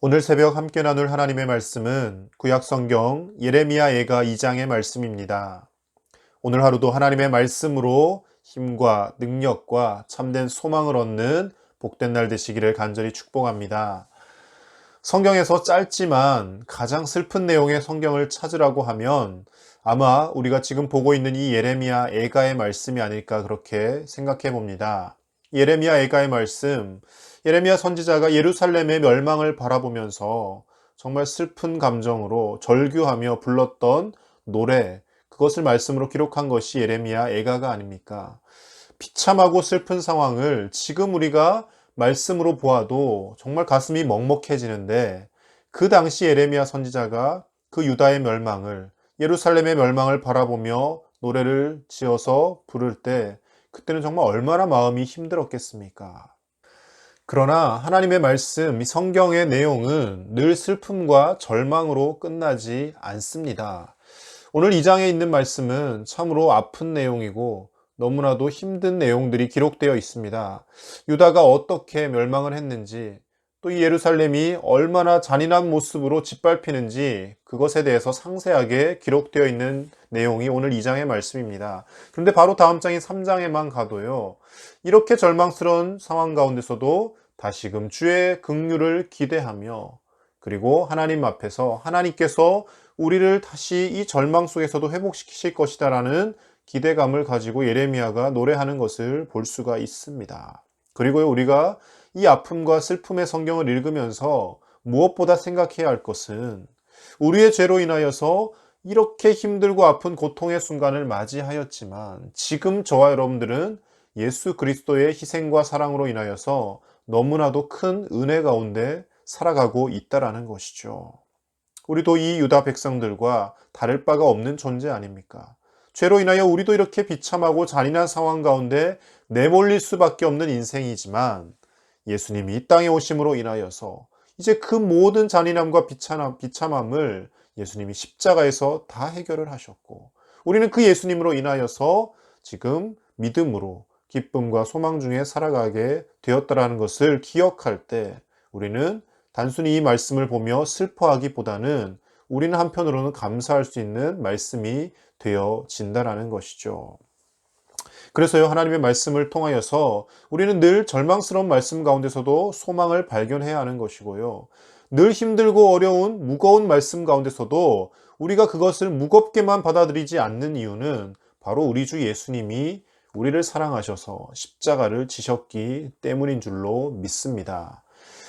오늘 새벽 함께 나눌 하나님의 말씀은 구약성경 예레미야 예가 2장의 말씀입니다. 오늘 하루도 하나님의 말씀으로 힘과 능력과 참된 소망을 얻는 복된 날 되시기를 간절히 축복합니다. 성경에서 짧지만 가장 슬픈 내용의 성경을 찾으라고 하면 아마 우리가 지금 보고 있는 이 예레미야 예가의 말씀이 아닐까 그렇게 생각해 봅니다. 예레미야 예가의 말씀, 예레미야 선지자가 예루살렘의 멸망을 바라보면서 정말 슬픈 감정으로 절규하며 불렀던 노래, 그것을 말씀으로 기록한 것이 예레미야 예가가 아닙니까? 비참하고 슬픈 상황을 지금 우리가 말씀으로 보아도 정말 가슴이 먹먹해지는데, 그 당시 예레미야 선지자가 그 유다의 멸망을, 예루살렘의 멸망을 바라보며 노래를 지어서 부를 때 그때는 정말 얼마나 마음이 힘들었겠습니까? 그러나 하나님의 말씀, 이 성경의 내용은 늘 슬픔과 절망으로 끝나지 않습니다. 오늘 2장에 있는 말씀은 참으로 아픈 내용이고 너무나도 힘든 내용들이 기록되어 있습니다. 유다가 어떻게 멸망을 했는지, 또 이 예루살렘이 얼마나 잔인한 모습으로 짓밟히는지 그것에 대해서 상세하게 기록되어 있는 내용이 오늘 2장의 말씀입니다. 그런데 바로 다음 장인 3장에만 가도요, 이렇게 절망스러운 상황 가운데서도 다시금 주의 긍휼을 기대하며, 그리고 하나님 앞에서 하나님께서 우리를 다시 이 절망 속에서도 회복시키실 것이다라는 기대감을 가지고 예레미야가 노래하는 것을 볼 수가 있습니다. 그리고 우리가 이 아픔과 슬픔의 성경을 읽으면서 무엇보다 생각해야 할 것은, 우리의 죄로 인하여서 이렇게 힘들고 아픈 고통의 순간을 맞이하였지만 지금 저와 여러분들은 예수 그리스도의 희생과 사랑으로 인하여서 너무나도 큰 은혜 가운데 살아가고 있다라는 것이죠. 우리도 이 유다 백성들과 다를 바가 없는 존재 아닙니까? 죄로 인하여 우리도 이렇게 비참하고 잔인한 상황 가운데 내몰릴 수밖에 없는 인생이지만, 예수님이 이 땅에 오심으로 인하여서 이제 그 모든 잔인함과 비참함을 예수님이 십자가에서 다 해결을 하셨고, 우리는 그 예수님으로 인하여서 지금 믿음으로 기쁨과 소망 중에 살아가게 되었다라는 것을 기억할 때, 우리는 단순히 이 말씀을 보며 슬퍼하기보다는 우리는 한편으로는 감사할 수 있는 말씀이 되어진다라는 것이죠. 그래서요, 하나님의 말씀을 통하여서 우리는 늘 절망스러운 말씀 가운데서도 소망을 발견해야 하는 것이고요, 늘 힘들고 어려운 무거운 말씀 가운데서도 우리가 그것을 무겁게만 받아들이지 않는 이유는 바로 우리 주 예수님이 우리를 사랑하셔서 십자가를 지셨기 때문인 줄로 믿습니다.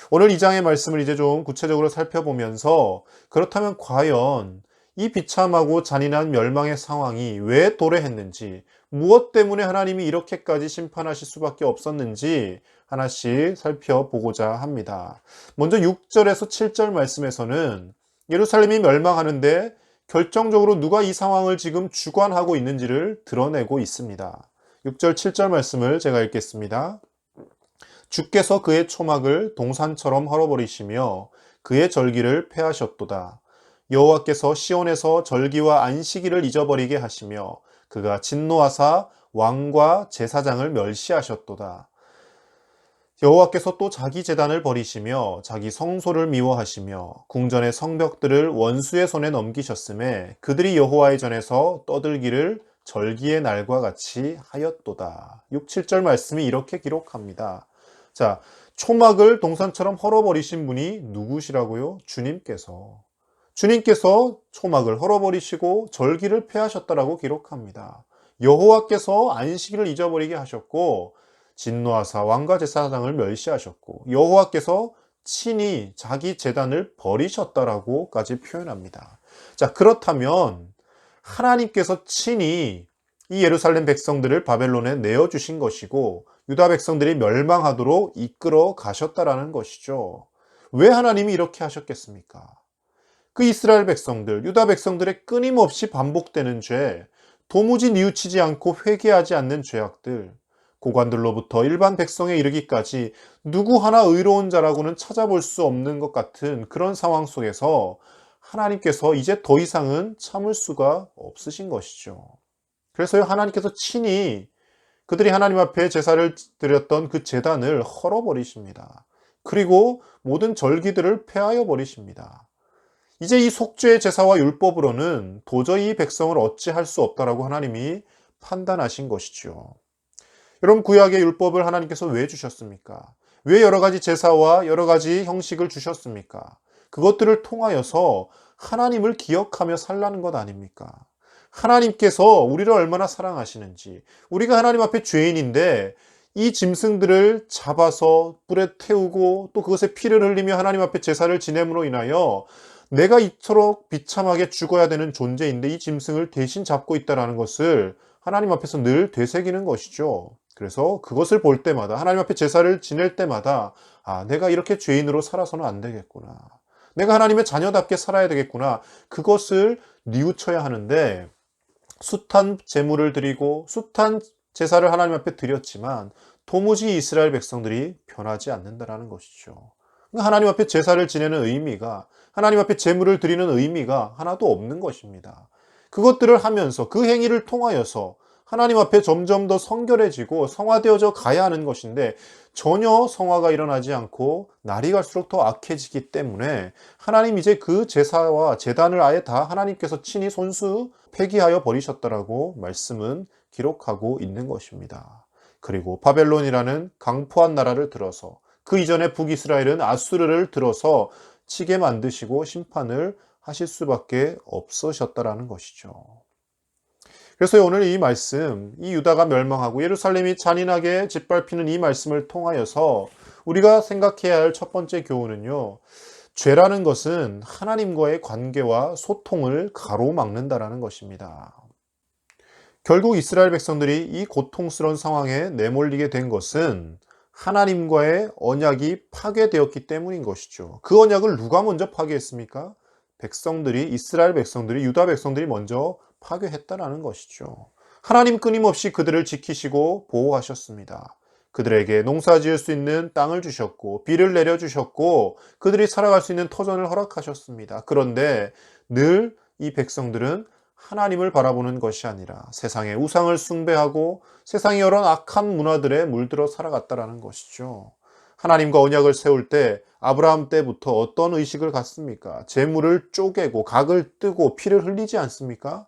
오늘 2장의 말씀을 이제 좀 구체적으로 살펴보면서, 그렇다면 과연 이 비참하고 잔인한 멸망의 상황이 왜 도래했는지, 무엇 때문에 하나님이 이렇게까지 심판하실 수밖에 없었는지 하나씩 살펴보고자 합니다. 먼저 6절에서 7절 말씀에서는 예루살렘이 멸망하는데 결정적으로 누가 이 상황을 지금 주관하고 있는지를 드러내고 있습니다. 6절 7절 말씀을 제가 읽겠습니다. 주께서 그의 초막을 동산처럼 헐어버리시며 그의 절기를 폐하셨도다. 여호와께서 시온에서 절기와 안식일을 잊어버리게 하시며 그가 진노하사 왕과 제사장을 멸시하셨도다. 여호와께서 또 자기 제단을 버리시며 자기 성소를 미워하시며 궁전의 성벽들을 원수의 손에 넘기셨음에 그들이 여호와의 전에서 떠들기를 절기의 날과 같이 하였도다. 6, 7절 말씀이 이렇게 기록합니다. 자, 초막을 동산처럼 헐어버리신 분이 누구시라고요? 주님께서 초막을 헐어버리시고 절기를 폐하셨다라고 기록합니다. 여호와께서 안식일을 잊어버리게 하셨고 진노하사 왕과 제사장을 멸시하셨고 여호와께서 친히 자기 제단을 버리셨다라고까지 표현합니다. 자, 그렇다면 하나님께서 친히 이 예루살렘 백성들을 바벨론에 내어주신 것이고 유다 백성들이 멸망하도록 이끌어 가셨다라는 것이죠. 왜 하나님이 이렇게 하셨겠습니까? 그 이스라엘 백성들, 유다 백성들의 끊임없이 반복되는 죄, 도무지 뉘우치지 않고 회개하지 않는 죄악들, 고관들로부터 일반 백성에 이르기까지 누구 하나 의로운 자라고는 찾아볼 수 없는 것 같은 그런 상황 속에서 하나님께서 이제 더 이상은 참을 수가 없으신 것이죠. 그래서 하나님께서 친히 그들이 하나님 앞에 제사를 드렸던 그 제단을 헐어버리십니다. 그리고 모든 절기들을 폐하여 버리십니다. 이제 이 속죄의 제사와 율법으로는 도저히 이 백성을 어찌할 수 없다라고 하나님이 판단하신 것이죠. 여러분, 구약의 율법을 하나님께서 왜 주셨습니까? 왜 여러 가지 제사와 여러 가지 형식을 주셨습니까? 그것들을 통하여서 하나님을 기억하며 살라는 것 아닙니까? 하나님께서 우리를 얼마나 사랑하시는지, 우리가 하나님 앞에 죄인인데 이 짐승들을 잡아서 불에 태우고 또 그것에 피를 흘리며 하나님 앞에 제사를 지냄으로 인하여 내가 이토록 비참하게 죽어야 되는 존재인데 이 짐승을 대신 잡고 있다는 것을 하나님 앞에서 늘 되새기는 것이죠. 그래서 그것을 볼 때마다, 하나님 앞에 제사를 지낼 때마다, 내가 이렇게 죄인으로 살아서는 안 되겠구나. 내가 하나님의 자녀답게 살아야 되겠구나. 그것을 뉘우쳐야 하는데, 숱한 제물을 드리고 숱한 제사를 하나님 앞에 드렸지만 도무지 이스라엘 백성들이 변하지 않는다는 것이죠. 하나님 앞에 제사를 지내는 의미가, 하나님 앞에 제물을 드리는 의미가 하나도 없는 것입니다. 그것들을 하면서 그 행위를 통하여서 하나님 앞에 점점 더 성결해지고 성화되어져 가야 하는 것인데 전혀 성화가 일어나지 않고 날이 갈수록 더 악해지기 때문에 하나님 이제 그 제사와 제단을 아예 다 하나님께서 친히 손수 폐기하여 버리셨다라고 말씀은 기록하고 있는 것입니다. 그리고 바벨론이라는 강포한 나라를 들어서 그 이전에 북이스라엘은 아수르를 들어서 치게 만드시고 심판을 하실 수밖에 없으셨다라는 것이죠. 그래서 오늘 이 말씀, 이 유다가 멸망하고 예루살렘이 잔인하게 짓밟히는 이 말씀을 통하여서 우리가 생각해야 할 첫 번째 교훈은요, 죄라는 것은 하나님과의 관계와 소통을 가로막는다라는 것입니다. 결국 이스라엘 백성들이 이 고통스러운 상황에 내몰리게 된 것은 하나님과의 언약이 파괴되었기 때문인 것이죠. 그 언약을 누가 먼저 파괴했습니까? 이스라엘 백성들이, 유다 백성들이 먼저 파괴했다라는 것이죠. 하나님 끊임없이 그들을 지키시고 보호하셨습니다. 그들에게 농사 지을 수 있는 땅을 주셨고 비를 내려주셨고 그들이 살아갈 수 있는 터전을 허락하셨습니다. 그런데 늘 이 백성들은 하나님을 바라보는 것이 아니라 세상의 우상을 숭배하고 세상의 여러 악한 문화들에 물들어 살아갔다라는 것이죠. 하나님과 언약을 세울 때 아브라함 때부터 어떤 의식을 갖습니까? 재물을 쪼개고 각을 뜨고 피를 흘리지 않습니까?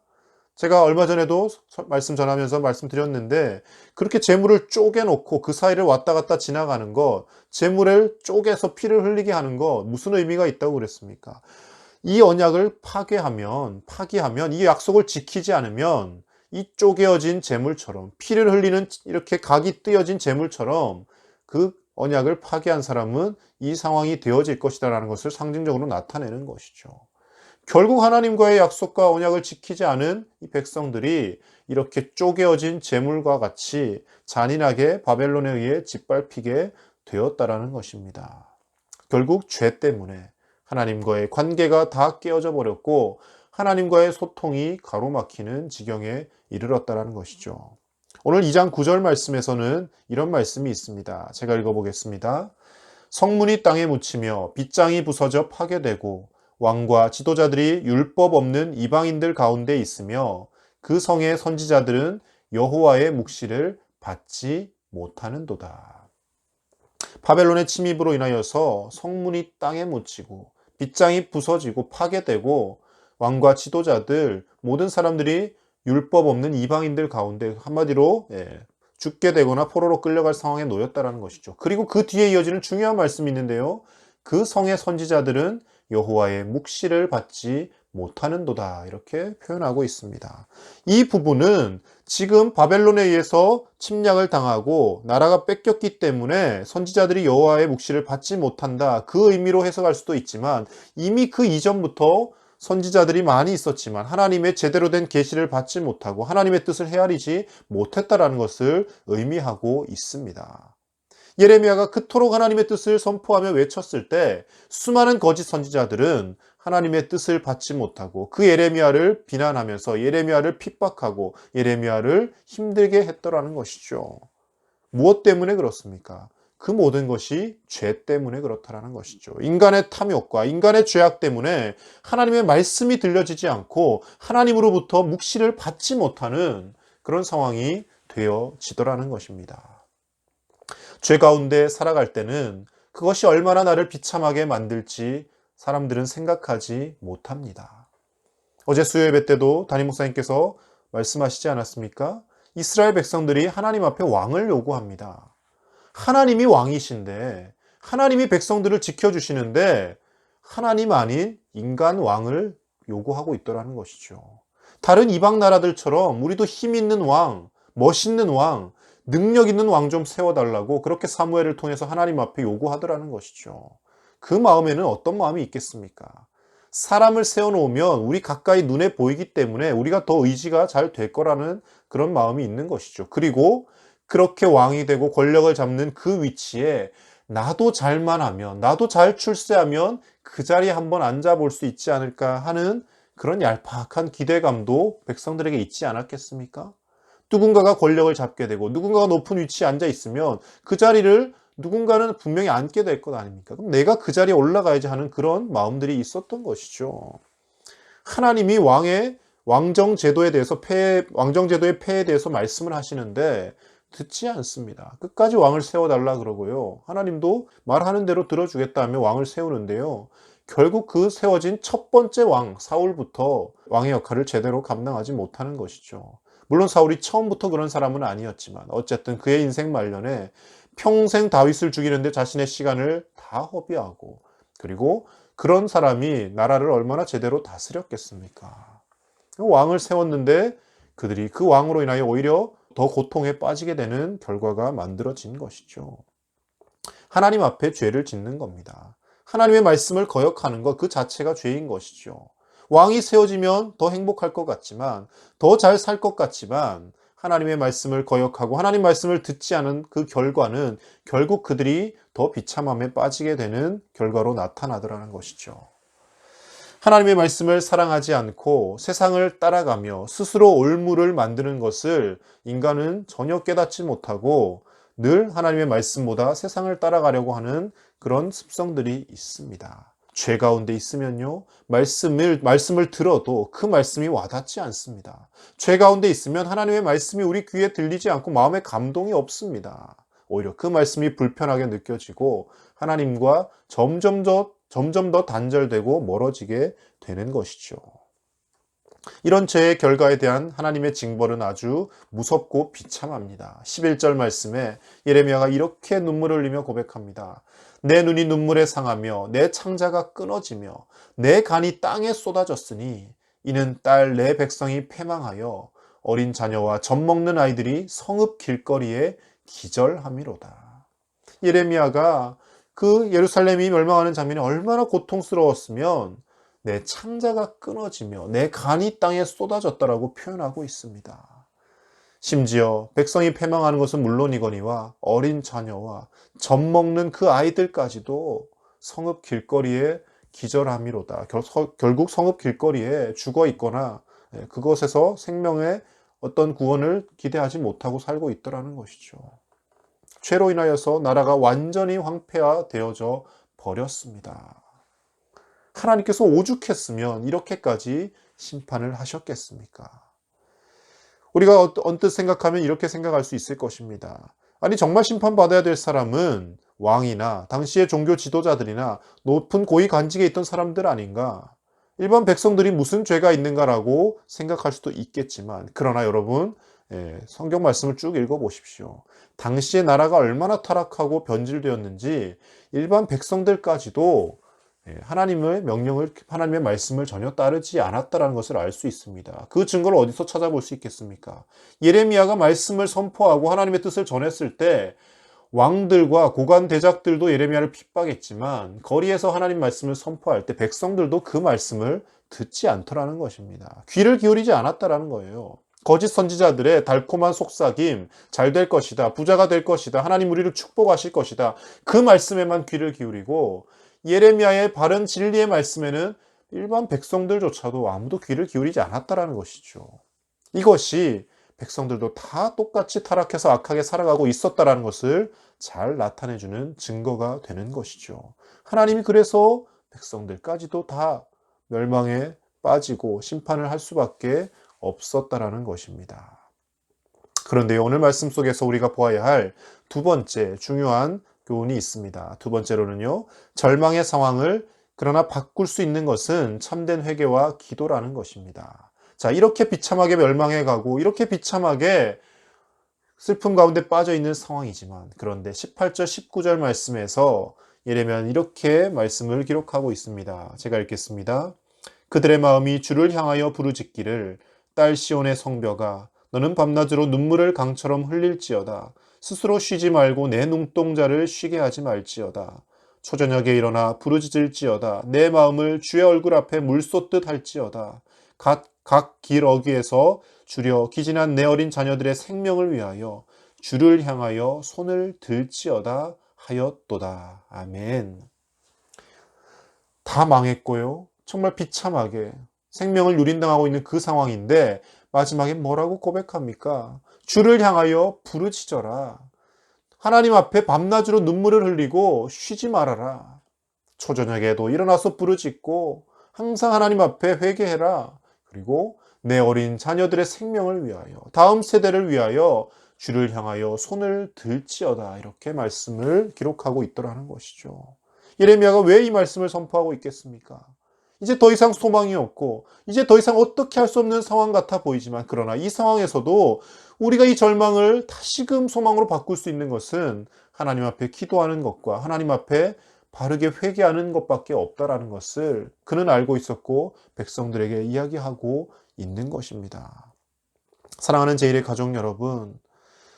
제가 얼마 전에도 말씀 전하면서 말씀드렸는데 그렇게 재물을 쪼개놓고 그 사이를 왔다 갔다 지나가는 것, 재물을 쪼개서 피를 흘리게 하는 것 무슨 의미가 있다고 그랬습니까? 이 언약을 파기하면 이 약속을 지키지 않으면 이 쪼개어진 재물처럼 피를 흘리는 이렇게 각이 띄어진 재물처럼 그 언약을 파기한 사람은 이 상황이 되어질 것이다라는 것을 상징적으로 나타내는 것이죠. 결국 하나님과의 약속과 언약을 지키지 않은 이 백성들이 이렇게 쪼개어진 재물과 같이 잔인하게 바벨론에 의해 짓밟히게 되었다라는 것입니다. 결국 죄 때문에 하나님과의 관계가 다 깨어져 버렸고 하나님과의 소통이 가로막히는 지경에 이르렀다라는 것이죠. 오늘 2장 9절 말씀에서는 이런 말씀이 있습니다. 제가 읽어보겠습니다. 성문이 땅에 묻히며 빗장이 부서져 파괴되고 왕과 지도자들이 율법 없는 이방인들 가운데 있으며 그 성의 선지자들은 여호와의 묵시를 받지 못하는도다. 바벨론의 침입으로 인하여서 성문이 땅에 묻히고 빗장이 부서지고 파괴되고 왕과 지도자들 모든 사람들이 율법 없는 이방인들 가운데 한마디로 죽게 되거나 포로로 끌려갈 상황에 놓였다라는 것이죠. 그리고 그 뒤에 이어지는 중요한 말씀이 있는데요. 그 성의 선지자들은 여호와의 묵시를 받지 못하는도다 이렇게 표현하고 있습니다. 이 부분은 지금 바벨론에 의해서 침략을 당하고 나라가 뺏겼기 때문에 선지자들이 여호와의 묵시를 받지 못한다 그 의미로 해석할 수도 있지만 이미 그 이전부터 선지자들이 많이 있었지만 하나님의 제대로 된 계시를 받지 못하고 하나님의 뜻을 헤아리지 못했다라는 것을 의미하고 있습니다. 예레미야가 그토록 하나님의 뜻을 선포하며 외쳤을 때 수많은 거짓 선지자들은 하나님의 뜻을 받지 못하고 그 예레미야를 비난하면서 예레미야를 핍박하고 예레미야를 힘들게 했더라는 것이죠. 무엇 때문에 그렇습니까? 그 모든 것이 죄 때문에 그렇다라는 것이죠. 인간의 탐욕과 인간의 죄악 때문에 하나님의 말씀이 들려지지 않고 하나님으로부터 묵시를 받지 못하는 그런 상황이 되어지더라는 것입니다. 죄 가운데 살아갈 때는 그것이 얼마나 나를 비참하게 만들지 사람들은 생각하지 못합니다. 어제 수요예배 때도 담임 목사님께서 말씀하시지 않았습니까? 이스라엘 백성들이 하나님 앞에 왕을 요구합니다. 하나님이 왕이신데, 하나님이 백성들을 지켜주시는데 하나님 아닌 인간 왕을 요구하고 있더라는 것이죠. 다른 이방 나라들처럼 우리도 힘 있는 왕, 멋있는 왕, 능력 있는 왕 좀 세워달라고 그렇게 사무엘을 통해서 하나님 앞에 요구하더라는 것이죠. 그 마음에는 어떤 마음이 있겠습니까? 사람을 세워놓으면 우리 가까이 눈에 보이기 때문에 우리가 더 의지가 잘 될 거라는 그런 마음이 있는 것이죠. 그리고 그렇게 왕이 되고 권력을 잡는 그 위치에 나도 잘만 하면, 나도 잘 출세하면 그 자리에 한번 앉아볼 수 있지 않을까 하는 그런 얄팍한 기대감도 백성들에게 있지 않았겠습니까? 누군가가 권력을 잡게 되고 누군가가 높은 위치에 앉아 있으면 그 자리를 누군가는 분명히 앉게 될 것 아닙니까? 그럼 내가 그 자리에 올라가야지 하는 그런 마음들이 있었던 것이죠. 하나님이 왕정 제도에 대해서 왕정 제도의 폐해에 대해서 말씀을 하시는데 듣지 않습니다. 끝까지 왕을 세워달라 그러고요. 하나님도 말하는 대로 들어주겠다 하며 왕을 세우는데요. 결국 그 세워진 첫 번째 왕 사울부터 왕의 역할을 제대로 감당하지 못하는 것이죠. 물론 사울이 처음부터 그런 사람은 아니었지만 어쨌든 그의 인생 말년에 평생 다윗을 죽이는데 자신의 시간을 다 허비하고, 그리고 그런 사람이 나라를 얼마나 제대로 다스렸겠습니까? 왕을 세웠는데 그들이 그 왕으로 인하여 오히려 더 고통에 빠지게 되는 결과가 만들어진 것이죠. 하나님 앞에 죄를 짓는 겁니다. 하나님의 말씀을 거역하는 것 그 자체가 죄인 것이죠. 왕이 세워지면 더 행복할 것 같지만, 더 잘 살 것 같지만 하나님의 말씀을 거역하고 하나님 말씀을 듣지 않은 그 결과는 결국 그들이 더 비참함에 빠지게 되는 결과로 나타나더라는 것이죠. 하나님의 말씀을 사랑하지 않고 세상을 따라가며 스스로 올무를 만드는 것을 인간은 전혀 깨닫지 못하고 늘 하나님의 말씀보다 세상을 따라가려고 하는 그런 습성들이 있습니다. 죄 가운데 있으면요, 말씀을 들어도 그 말씀이 와닿지 않습니다. 죄 가운데 있으면 하나님의 말씀이 우리 귀에 들리지 않고 마음에 감동이 없습니다. 오히려 그 말씀이 불편하게 느껴지고 하나님과 점점 더 단절되고 멀어지게 되는 것이죠. 이런 죄의 결과에 대한 하나님의 징벌은 아주 무섭고 비참합니다. 11절 말씀에 예레미야가 이렇게 눈물을 흘리며 고백합니다. 내 눈이 눈물에 상하며 내 창자가 끊어지며 내 간이 땅에 쏟아졌으니 이는 딸 내 백성이 패망하여 어린 자녀와 젖 먹는 아이들이 성읍 길거리에 기절함이로다. 예레미야가 그 예루살렘이 멸망하는 장면이 얼마나 고통스러웠으면 내 창자가 끊어지며 내 간이 땅에 쏟아졌다라고 표현하고 있습니다. 심지어 백성이 패망하는 것은 물론이거니와 어린 자녀와 젖 먹는 그 아이들까지도 성읍 길거리에 기절함이로다. 결국 성읍 길거리에 죽어 있거나 그것에서 생명의 어떤 구원을 기대하지 못하고 살고 있더라는 것이죠. 죄로 인하여서 나라가 완전히 황폐화되어져 버렸습니다. 하나님께서 오죽했으면 이렇게까지 심판을 하셨겠습니까? 우리가 언뜻 생각하면 이렇게 생각할 수 있을 것입니다. 아니, 정말 심판받아야 될 사람은 왕이나 당시의 종교 지도자들이나 높은 고위 관직에 있던 사람들 아닌가? 일반 백성들이 무슨 죄가 있는가라고 생각할 수도 있겠지만, 그러나 여러분, 성경 말씀을 쭉 읽어보십시오. 당시의 나라가 얼마나 타락하고 변질되었는지 일반 백성들까지도 하나님의 명령을, 하나님의 말씀을 전혀 따르지 않았다는 것을 알 수 있습니다. 그 증거를 어디서 찾아볼 수 있겠습니까? 예레미야가 말씀을 선포하고 하나님의 뜻을 전했을 때 왕들과 고관 대작들도 예레미야를 핍박했지만 거리에서 하나님 말씀을 선포할 때 백성들도 그 말씀을 듣지 않더라는 것입니다. 귀를 기울이지 않았다라는 거예요. 거짓 선지자들의 달콤한 속삭임, 잘 될 것이다, 부자가 될 것이다, 하나님 우리를 축복하실 것이다, 그 말씀에만 귀를 기울이고 예레미야의 바른 진리의 말씀에는 일반 백성들조차도 아무도 귀를 기울이지 않았다라는 것이죠. 이것이 백성들도 다 똑같이 타락해서 악하게 살아가고 있었다라는 것을 잘 나타내주는 증거가 되는 것이죠. 하나님이 그래서 백성들까지도 다 멸망에 빠지고 심판을 할 수밖에 없었다라는 것입니다. 그런데 오늘 말씀 속에서 우리가 보아야 할 두 번째 중요한 교훈이 있습니다. 두 번째로는요, 절망의 상황을 그러나 바꿀 수 있는 것은 참된 회개와 기도라는 것입니다. 자, 이렇게 비참하게 멸망해 가고 이렇게 비참하게 슬픔 가운데 빠져 있는 상황이지만, 그런데 18절 19절 말씀에서 예레미야는 이렇게 말씀을 기록하고 있습니다. 제가 읽겠습니다. 그들의 마음이 주를 향하여 부르짖기를 딸 시온의 성벽아 너는 밤낮으로 눈물을 강처럼 흘릴지어다. 스스로 쉬지 말고 내 눈동자를 쉬게 하지 말지어다. 초저녁에 일어나 부르짖을지어다. 내 마음을 주의 얼굴 앞에 물 쏟듯 할지어다. 각 길 어귀에서 주려 기진한 내 어린 자녀들의 생명을 위하여 주를 향하여 손을 들지어다 하였도다. 아멘. 다 망했고요. 정말 비참하게 생명을 유린당하고 있는 그 상황인데 마지막에 뭐라고 고백합니까? 주를 향하여 부르짖어라. 하나님 앞에 밤낮으로 눈물을 흘리고 쉬지 말아라. 초저녁에도 일어나서 부르짖고 항상 하나님 앞에 회개해라. 그리고 내 어린 자녀들의 생명을 위하여, 다음 세대를 위하여 주를 향하여 손을 들지어다. 이렇게 말씀을 기록하고 있더라는 것이죠. 예레미야가 왜 이 말씀을 선포하고 있겠습니까? 이제 더 이상 소망이 없고 이제 더 이상 어떻게 할 수 없는 상황 같아 보이지만, 그러나 이 상황에서도 우리가 이 절망을 다시금 소망으로 바꿀 수 있는 것은 하나님 앞에 기도하는 것과 하나님 앞에 바르게 회개하는 것밖에 없다라는 것을 그는 알고 있었고 백성들에게 이야기하고 있는 것입니다. 사랑하는 제1의 가족 여러분,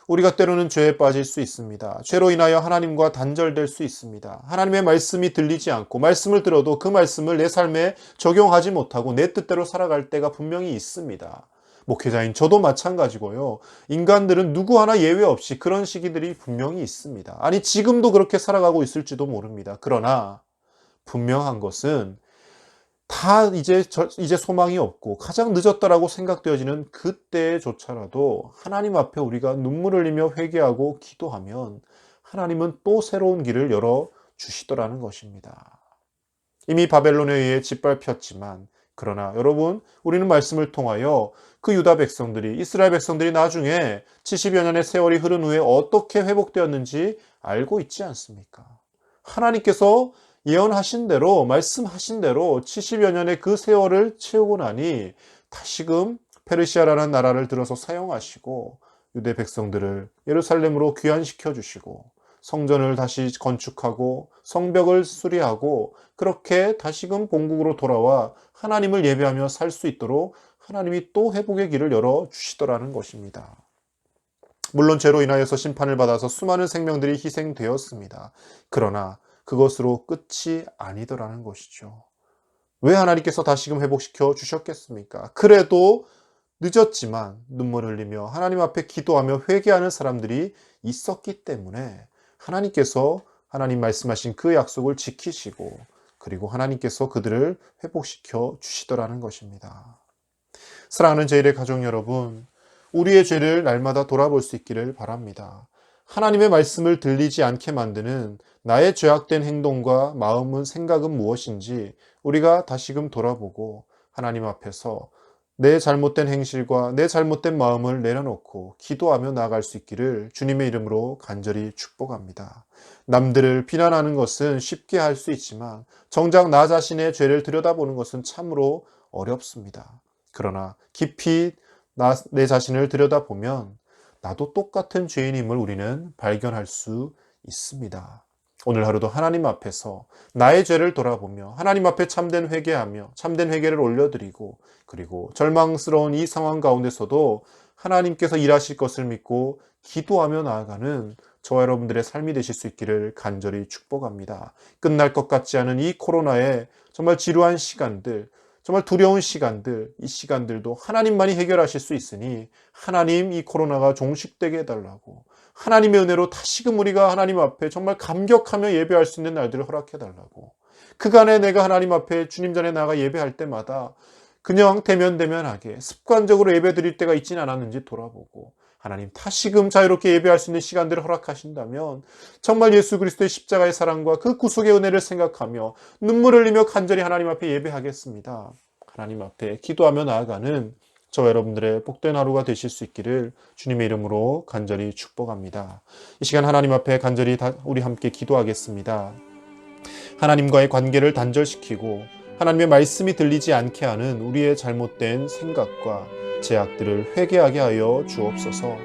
우리가 때로는 죄에 빠질 수 있습니다. 죄로 인하여 하나님과 단절될 수 있습니다. 하나님의 말씀이 들리지 않고 말씀을 들어도 그 말씀을 내 삶에 적용하지 못하고 내 뜻대로 살아갈 때가 분명히 있습니다. 목회자인 저도 마찬가지고요. 인간들은 누구 하나 예외 없이 그런 시기들이 분명히 있습니다. 아니, 지금도 그렇게 살아가고 있을지도 모릅니다. 그러나 분명한 것은 다 이제 소망이 없고 가장 늦었다라고 생각되어지는 그때조차라도 하나님 앞에 우리가 눈물 흘리며 회개하고 기도하면 하나님은 또 새로운 길을 열어 주시더라는 것입니다. 이미 바벨론에 의해 짓밟혔지만, 그러나 여러분, 우리는 말씀을 통하여 그 유다 백성들이, 이스라엘 백성들이 나중에 70여 년의 세월이 흐른 후에 어떻게 회복되었는지 알고 있지 않습니까? 하나님께서 예언하신 대로, 말씀하신 대로 70여 년의 그 세월을 채우고 나니 다시금 페르시아라는 나라를 들어서 사용하시고 유대 백성들을 예루살렘으로 귀환시켜 주시고 성전을 다시 건축하고 성벽을 수리하고 그렇게 다시금 본국으로 돌아와 하나님을 예배하며 살 수 있도록 하나님이 또 회복의 길을 열어 주시더라는 것입니다. 물론 죄로 인하여서 심판을 받아서 수많은 생명들이 희생되었습니다. 그러나 그것으로 끝이 아니더라는 것이죠. 왜 하나님께서 다시금 회복시켜 주셨겠습니까? 그래도 늦었지만 눈물 흘리며 하나님 앞에 기도하며 회개하는 사람들이 있었기 때문에 하나님께서 하나님 말씀하신 그 약속을 지키시고 그리고 하나님께서 그들을 회복시켜 주시더라는 것입니다. 사랑하는 제1의 가족 여러분, 우리의 죄를 날마다 돌아볼 수 있기를 바랍니다. 하나님의 말씀을 들리지 않게 만드는 나의 죄악된 행동과 마음은, 생각은 무엇인지 우리가 다시금 돌아보고 하나님 앞에서 내 잘못된 행실과 내 잘못된 마음을 내려놓고 기도하며 나아갈 수 있기를 주님의 이름으로 간절히 축복합니다. 남들을 비난하는 것은 쉽게 할 수 있지만 정작 나 자신의 죄를 들여다보는 것은 참으로 어렵습니다. 그러나 깊이 내 자신을 들여다보면 나도 똑같은 죄인임을 우리는 발견할 수 있습니다. 오늘 하루도 하나님 앞에서 나의 죄를 돌아보며 하나님 앞에 참된 회개하며 참된 회개를 올려드리고 그리고 절망스러운 이 상황 가운데서도 하나님께서 일하실 것을 믿고 기도하며 나아가는 저와 여러분들의 삶이 되실 수 있기를 간절히 축복합니다. 끝날 것 같지 않은 이 코로나의 정말 지루한 시간들, 정말 두려운 시간들, 이 시간들도 하나님만이 해결하실 수 있으니 하나님 이 코로나가 종식되게 해달라고, 하나님의 은혜로 다시금 우리가 하나님 앞에 정말 감격하며 예배할 수 있는 날들을 허락해달라고, 그간에 내가 하나님 앞에 주님 전에 나가 예배할 때마다 그냥 대면대면하게 습관적으로 예배 드릴 때가 있진 않았는지 돌아보고 하나님 다시금 자유롭게 예배할 수 있는 시간들을 허락하신다면 정말 예수 그리스도의 십자가의 사랑과 그 구속의 은혜를 생각하며 눈물 흘리며 간절히 하나님 앞에 예배하겠습니다. 하나님 앞에 기도하며 나아가는 저와 여러분들의 복된 하루가 되실 수 있기를 주님의 이름으로 간절히 축복합니다. 이 시간 하나님 앞에 간절히 우리 함께 기도하겠습니다. 하나님과의 관계를 단절시키고 하나님의 말씀이 들리지 않게 하는 우리의 잘못된 생각과 제약들을 회개하게 하여 주옵소서.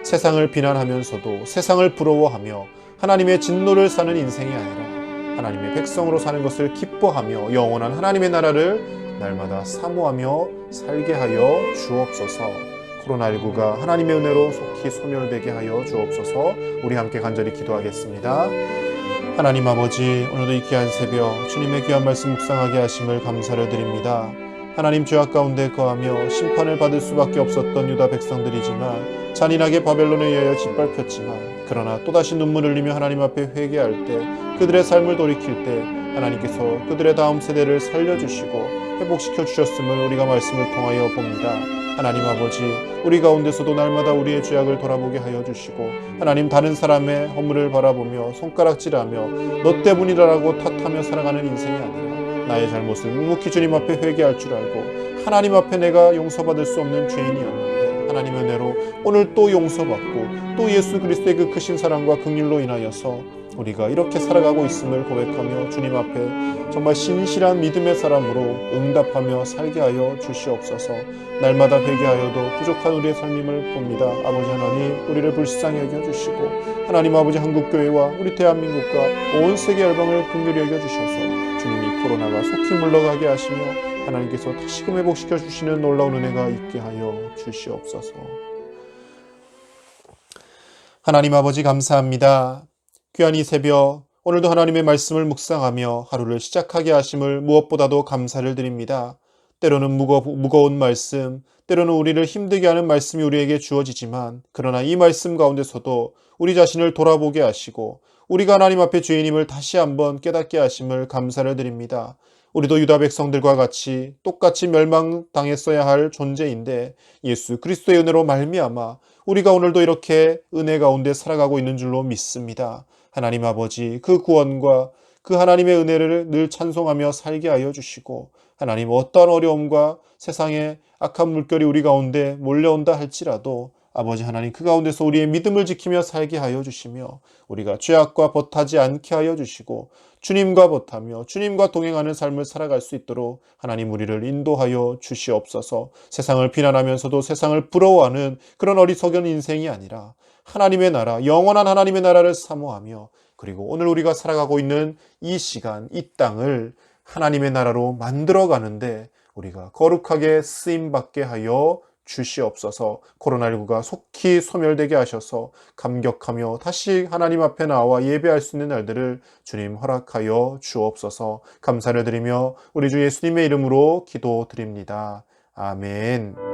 세상을 비난하면서도 세상을 부러워하며 하나님의 진노를 사는 인생이 아니라 하나님의 백성으로 사는 것을 기뻐하며 영원한 하나님의 나라를 날마다 사모하며 살게 하여 주옵소서. 코로나19가 하나님의 은혜로 속히 소멸되게 하여 주옵소서. 우리 함께 간절히 기도하겠습니다. 하나님 아버지, 오늘도 이 귀한 새벽 주님의 귀한 말씀 묵상하게 하심을 감사를 드립니다. 하나님, 죄악 가운데 거하며 심판을 받을 수밖에 없었던 유다 백성들이지만 잔인하게 바벨론에 의하여 짓밟혔지만 그러나 또다시 눈물을 흘리며 하나님 앞에 회개할 때, 그들의 삶을 돌이킬 때 하나님께서 그들의 다음 세대를 살려주시고 회복시켜 주셨음을 우리가 말씀을 통하여 봅니다. 하나님 아버지, 우리 가운데서도 날마다 우리의 죄악을 돌아보게 하여 주시고 하나님, 다른 사람의 허물을 바라보며 손가락질하며 너 때문이라고 탓하며 살아가는 인생이 아니라 나의 잘못을 묵묵히 주님 앞에 회개할 줄 알고 하나님 앞에 내가 용서받을 수 없는 죄인이었는데 하나님의 은혜로 오늘 또 용서받고 또 예수 그리스도의 그 크신 사랑과 긍휼로 인하여서 우리가 이렇게 살아가고 있음을 고백하며 주님 앞에 정말 신실한 믿음의 사람으로 응답하며 살게 하여 주시옵소서. 날마다 회개하여도 부족한 우리의 삶임을 봅니다. 아버지 하나님, 우리를 불쌍히 여겨주시고 하나님 아버지, 한국교회와 우리 대한민국과 온 세계 열방을 긍휼히 여겨주셔서 주님이 코로나가 속히 물러가게 하시며 하나님께서 다시금 회복시켜 주시는 놀라운 은혜가 있게 하여 주시옵소서. 하나님 아버지, 감사합니다. 귀한 이 새벽, 오늘도 하나님의 말씀을 묵상하며 하루를 시작하게 하심을 무엇보다도 감사를 드립니다. 때로는 무거운 말씀, 때로는 우리를 힘들게 하는 말씀이 우리에게 주어지지만 그러나 이 말씀 가운데서도 우리 자신을 돌아보게 하시고 우리가 하나님 앞에 죄인임을 다시 한번 깨닫게 하심을 감사를 드립니다. 우리도 유다 백성들과 같이 똑같이 멸망당했어야 할 존재인데 예수 그리스도의 은혜로 말미암아 우리가 오늘도 이렇게 은혜 가운데 살아가고 있는 줄로 믿습니다. 하나님 아버지, 그 구원과 그 하나님의 은혜를 늘 찬송하며 살게 하여 주시고 하나님, 어떠한 어려움과 세상의 악한 물결이 우리 가운데 몰려온다 할지라도 아버지 하나님, 그 가운데서 우리의 믿음을 지키며 살게 하여 주시며 우리가 죄악과 벗하지 않게 하여 주시고 주님과 벗하며 주님과 동행하는 삶을 살아갈 수 있도록 하나님, 우리를 인도하여 주시옵소서. 세상을 비난하면서도 세상을 부러워하는 그런 어리석은 인생이 아니라 하나님의 나라, 영원한 하나님의 나라를 사모하며 그리고 오늘 우리가 살아가고 있는 이 시간, 이 땅을 하나님의 나라로 만들어가는데 우리가 거룩하게 쓰임받게 하여 주시옵소서. 코로나19가 속히 소멸되게 하셔서 감격하며 다시 하나님 앞에 나와 예배할 수 있는 날들을 주님 허락하여 주옵소서. 감사를 드리며 우리 주 예수님의 이름으로 기도드립니다. 아멘.